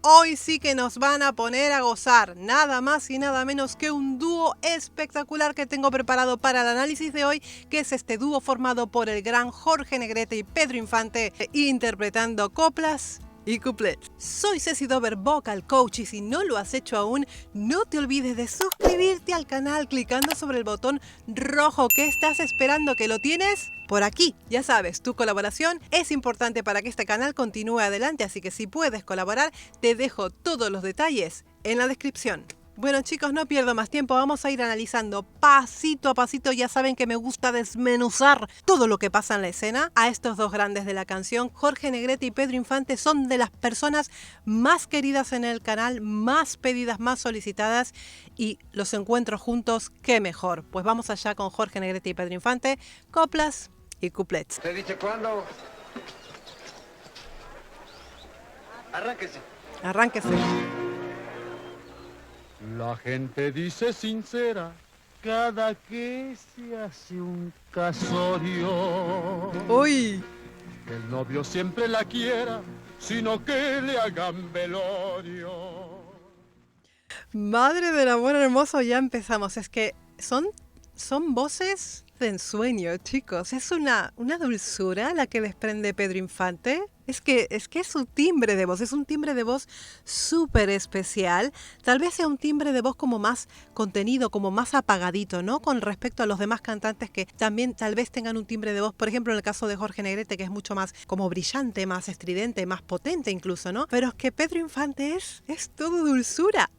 hoy sí que nos van a poner a gozar. Nada más y nada menos que un dúo espectacular que tengo preparado para el análisis de hoy, que es este dúo formado por el gran Jorge Negrete y Pedro Infante, interpretando coplas y couplets. Soy Ceci Dover, Vocal Coach, y si no lo has hecho aún, no te olvides de suscribirte al canal clicando sobre el botón rojo. ¿Qué estás esperando? ¿Que lo tienes? Por aquí. Ya sabes, tu colaboración es importante para que este canal continúe adelante, así que si puedes colaborar, te dejo todos los detalles en la descripción. Bueno chicos, no pierdo más tiempo, vamos a ir analizando pasito a pasito. Ya saben que me gusta desmenuzar todo lo que pasa en la escena. A estos dos grandes de la canción, Jorge Negrete y Pedro Infante, son de las personas más queridas en el canal, más pedidas, más solicitadas, y los encuentro juntos, qué mejor. Pues vamos allá con Jorge Negrete y Pedro Infante, coplas y couplets. ¿Te dice cuándo? Arránquese. Arránquese. La gente dice sincera cada que se hace un casorio. ¡Uy! Que el novio siempre la quiera, sino que le hagan velorio. Madre del amor hermoso, ya empezamos. Es que son voces de ensueño, chicos. Es una dulzura la que desprende Pedro Infante. Es que es su timbre de voz, es un timbre de voz súper especial. Tal vez sea un timbre de voz como más contenido, como más apagadito, ¿no? Con respecto a los demás cantantes que también tal vez tengan un timbre de voz, por ejemplo, en el caso de Jorge Negrete, que es mucho más como brillante, más estridente, más potente incluso, ¿no? Pero es que Pedro Infante es todo dulzura.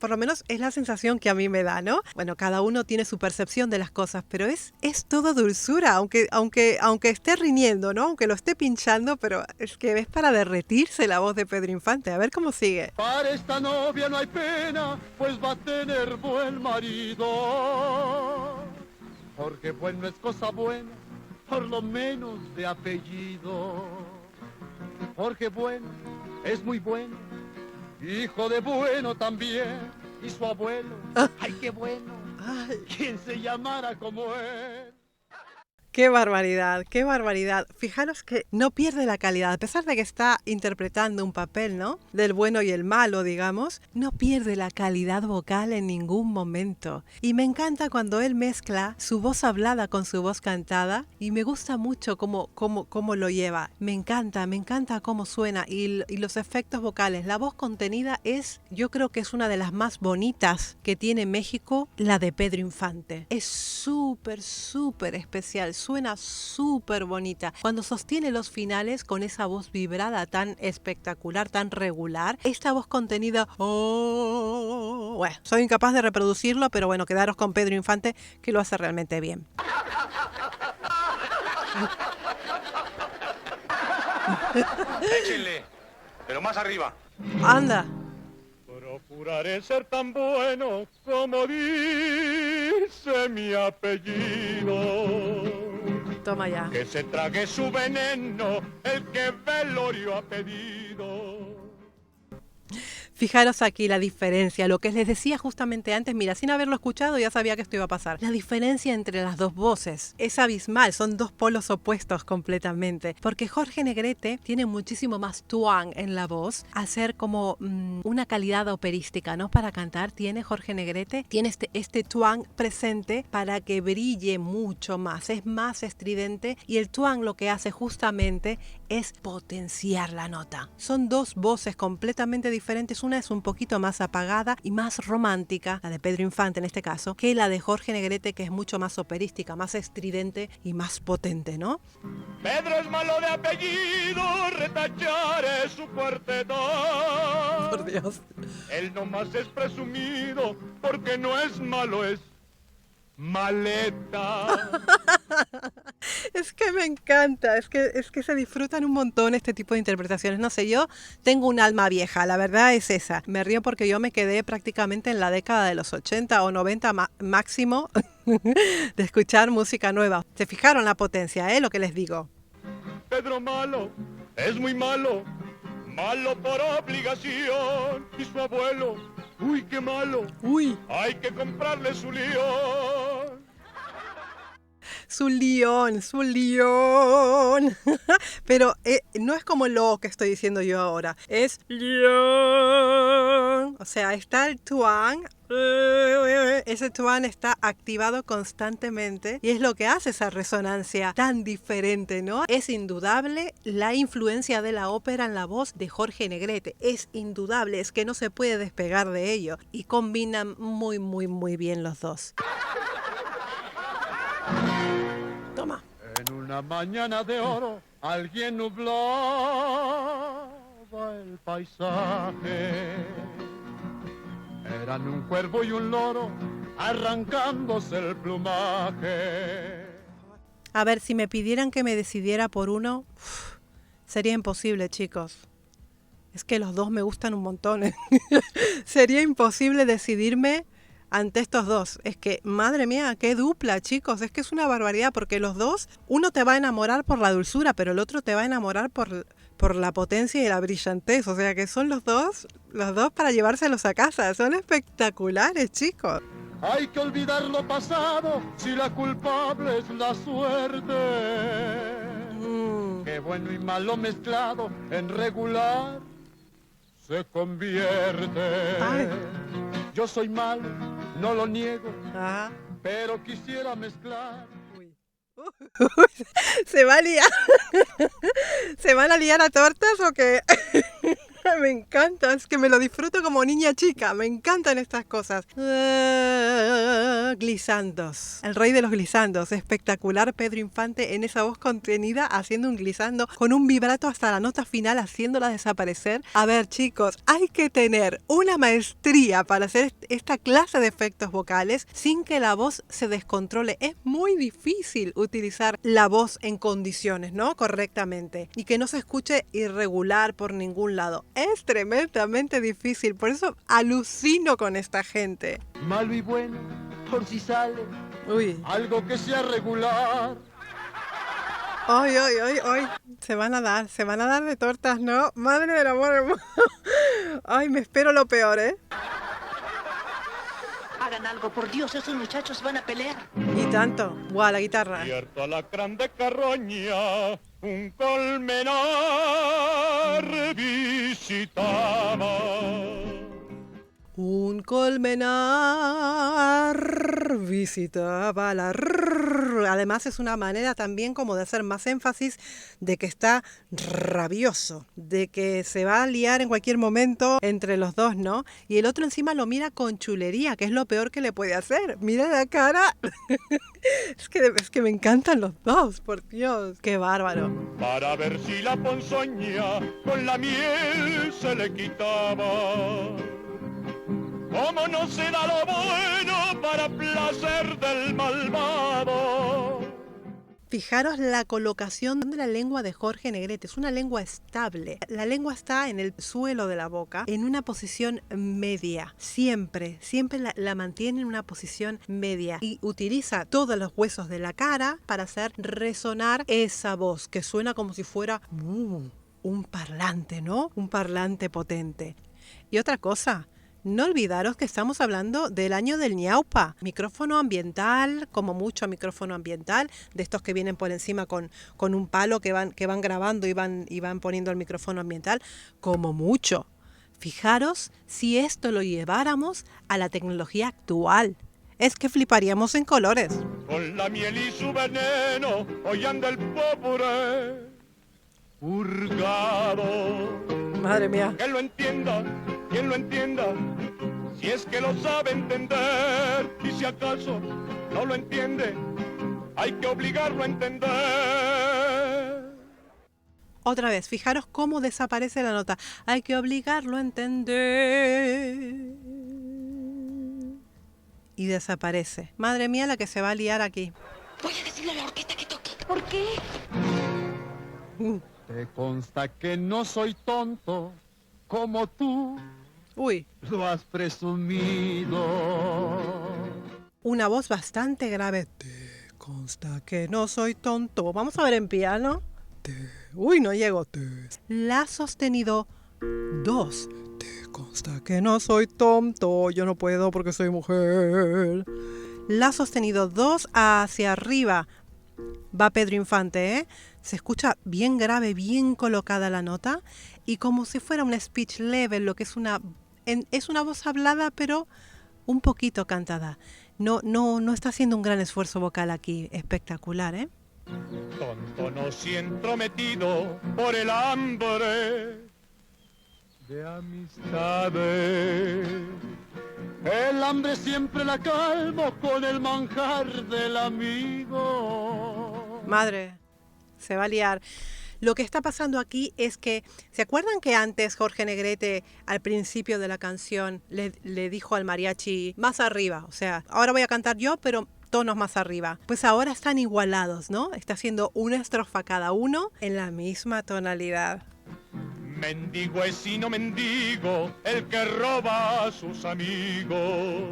Por lo menos es la sensación que a mí me da, ¿no? Bueno, cada uno tiene su percepción de las cosas, pero es todo dulzura, aunque esté riñendo, ¿no? Aunque lo esté pinchando, pero es que es para derretirse la voz de Pedro Infante. A ver cómo sigue. Para esta novia no hay pena, pues va a tener buen marido. Porque bueno es cosa buena, por lo menos de apellido. Porque bueno es muy bueno, hijo de bueno también, y su abuelo, ¡ay, qué bueno! Ay. ¿Quién se llamara como él? ¡Qué barbaridad! ¡Qué barbaridad! Fijaros que no pierde la calidad, a pesar de que está interpretando un papel, ¿no? Del bueno y el malo, digamos, no pierde la calidad vocal en ningún momento. Y me encanta cuando él mezcla su voz hablada con su voz cantada, y me gusta mucho cómo lo lleva. Me encanta cómo suena y los efectos vocales. La voz contenida yo creo que es una de las más bonitas que tiene México, la de Pedro Infante. Es súper especial. Suena súper bonita. Cuando sostiene los finales con esa voz vibrada tan espectacular, tan regular, esta voz contenida, bueno, soy incapaz de reproducirlo, pero bueno, quedaros con Pedro Infante, que lo hace realmente bien. Échenle, pero más arriba. Anda. Procuraré ser tan bueno como dice mi apellido. Toma ya. Que se trague su veneno el que velorio ha pedido. Fijaros aquí la diferencia, lo que les decía justamente antes, mira, sin haberlo escuchado ya sabía que esto iba a pasar. La diferencia entre las dos voces es abismal, son dos polos opuestos completamente, porque Jorge Negrete tiene muchísimo más twang en la voz, hacer como una calidad operística, ¿no? Para cantar tiene Jorge Negrete, tiene este twang presente para que brille mucho más, es más estridente, y el twang lo que hace justamente es potenciar la nota. Son dos voces completamente diferentes. Una es un poquito más apagada y más romántica, la de Pedro Infante en este caso, que la de Jorge Negrete, que es mucho más operística, más estridente y más potente, ¿no? Pedro es malo de apellido, retachar es su cuarteto. Por Dios. Él nomás es presumido porque no es malo, es maleta. Es que me encanta, es que se disfrutan un montón este tipo de interpretaciones. No sé, yo tengo un alma vieja, la verdad es esa. Me río porque yo me quedé prácticamente en la década de los 80 o 90 máximo de escuchar música nueva. ¿Se fijaron la potencia, lo que les digo? Pedro malo, es muy malo, malo por obligación. Y su abuelo, uy, qué malo, Uy. hay que comprarle su león. Su león, su león. Pero no es como lo que estoy diciendo yo ahora, es león. O sea, está el tuán. Ese tuán está activado constantemente y es lo que hace esa resonancia tan diferente, ¿no? Es indudable la influencia de la ópera en la voz de Jorge Negrete. Es indudable, es que no se puede despegar de ello y combinan muy, muy, muy bien los dos. Toma. En una mañana de oro alguien nublaba el paisaje. Eran un cuervo y un loro arrancándose el plumaje. A ver, si me pidieran que me decidiera por uno, sería imposible, chicos. Es que los dos me gustan un montón. Sería imposible decidirme ante estos dos. Es que, madre mía, qué dupla, chicos. Es que es una barbaridad porque los dos, uno te va a enamorar por la dulzura, pero el otro te va a enamorar por la potencia y la brillantez. O sea que son los dos para llevárselos a casa. Son espectaculares, chicos. Hay que olvidar lo pasado si la culpable es la suerte. Qué bueno y malo mezclado en regular se convierte. Ay. Yo soy malo, no lo niego, Ah. pero quisiera mezclar. Uy. ¿Se va a liar? ¿Se van a liar a tortas o qué? Me encanta, es que me lo disfruto como niña chica, me encantan estas cosas. Glisandos, el rey de los glisandos, espectacular Pedro Infante en esa voz contenida haciendo un glissando con un vibrato hasta la nota final haciéndola desaparecer. A ver, chicos, hay que tener una maestría para hacer esta clase de efectos vocales sin que la voz se descontrole. Es muy difícil utilizar la voz en condiciones, ¿no? Correctamente y que no se escuche irregular por ningún lado. Es tremendamente difícil, por eso alucino con esta gente. Malo y bueno, por si sale Uy. algo que sea regular. Ay, ay, ay, ay. Se van a dar de tortas, ¿no? Madre del amor hermoso. Ay, me espero lo peor, ¿eh? Hagan algo, por Dios, esos muchachos van a pelear. Y tanto. Buah, la guitarra. Cierto alacrán de carroña, un colmenar visitaba. Un colmenar visitaba la rrr. Además es una manera también como de hacer más énfasis de que está rabioso, de que se va a liar en cualquier momento entre los dos, ¿no? Y el otro encima lo mira con chulería, que es lo peor que le puede hacer. Mira la cara. Es que me encantan los dos, por Dios. Qué bárbaro. Para ver si la ponzoña con la miel se le quitaba. ¿Cómo no será lo bueno para placer del malvado? Fijaros la colocación de la lengua de Jorge Negrete. Es una lengua estable. La lengua está en el suelo de la boca, en una posición media. Siempre la mantiene en una posición media. Y utiliza todos los huesos de la cara para hacer resonar esa voz, que suena como si fuera un parlante, ¿no? Un parlante potente. Y otra cosa, no olvidaros que estamos hablando del año del ñaupa. Micrófono ambiental, como mucho micrófono ambiental, de estos que vienen por encima con un palo que van grabando y van poniendo el micrófono ambiental, como mucho. Fijaros si esto lo lleváramos a la tecnología actual. Es que fliparíamos en colores. Con la miel y su veneno, hoy anda el pobre hurgado. Madre mía. Que lo entienda, quien lo entienda, si es que lo sabe entender, y si acaso no lo entiende, hay que obligarlo a entender. Otra vez, fijaros cómo desaparece la nota. Hay que obligarlo a entender. Y desaparece. Madre mía, la que se va a liar aquí. Voy a decirle a la orquesta que toque. ¿Por qué? Te consta que no soy tonto como tú Uy, lo has presumido. una voz bastante grave. Te consta que no soy tonto. Vamos a ver en piano. Uy, no llego. La sostenido 2. Te consta que no soy tonto. Yo no puedo porque soy mujer. La sostenido 2 hacia arriba. Va Pedro Infante, ¿eh? Se escucha bien grave, bien colocada la nota y como si fuera un speech level, lo que es una voz hablada, pero un poquito cantada. No está haciendo un gran esfuerzo vocal aquí. Espectacular, ¿eh? Tonto y entrometido por el hambre de amistades. El hambre siempre la calmo con el manjar del amigo. Madre, se va a liar. Lo que está pasando aquí es que, ¿se acuerdan que antes Jorge Negrete, al principio de la canción, le dijo al mariachi más arriba? O sea, ahora voy a cantar yo, pero tonos más arriba. Pues ahora están igualados, ¿no? Está haciendo una estrofa cada uno en la misma tonalidad. Mendigo es sino mendigo el que roba a sus amigos.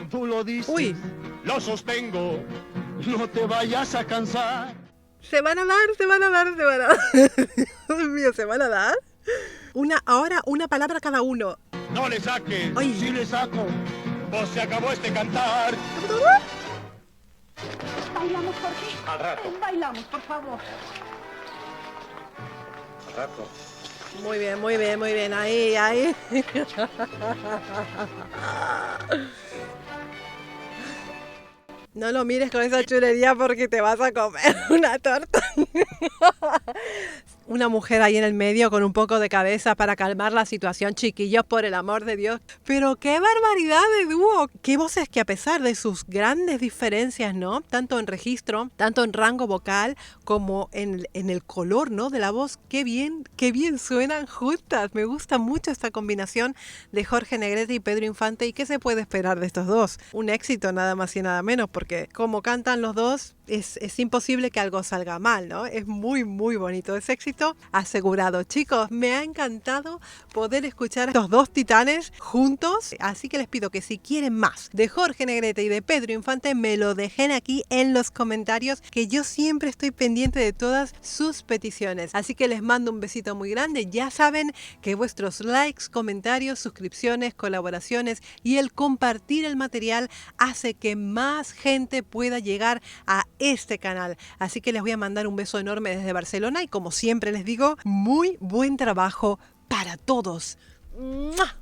Tú lo dices, Uy. Lo sostengo, no te vayas a cansar. Se van a dar. Dios mío, ¿se van a dar? Ahora una palabra cada uno. No le saques, Ay. si le saco, pues se acabó este cantar. ¿Bailamos, Jorge? Al rato. Bailamos, por favor. Al rato. Muy bien. Ahí. No lo mires con esa chulería porque te vas a comer una torta. Una mujer ahí en el medio con un poco de cabeza para calmar la situación, chiquillos, por el amor de Dios. Pero qué barbaridad de dúo. Qué voces que a pesar de sus grandes diferencias, ¿no? Tanto en registro, tanto en rango vocal, como en el color, ¿no? De la voz. Qué bien suenan juntas. Me gusta mucho esta combinación de Jorge Negrete y Pedro Infante. ¿Y qué se puede esperar de estos dos? Un éxito nada más y nada menos, porque como cantan los dos, es imposible que algo salga mal, ¿no? Es muy bonito. Es éxito asegurado. Chicos, me ha encantado poder escuchar a estos dos titanes juntos. Así que les pido que si quieren más de Jorge Negrete y de Pedro Infante, me lo dejen aquí en los comentarios, que yo siempre estoy pendiente de todas sus peticiones. Así que les mando un besito muy grande. Ya saben que vuestros likes, comentarios, suscripciones, colaboraciones y el compartir el material hace que más gente pueda llegar a este canal. Así que les voy a mandar un beso enorme desde Barcelona y como siempre les digo, muy buen trabajo para todos. ¡Mua!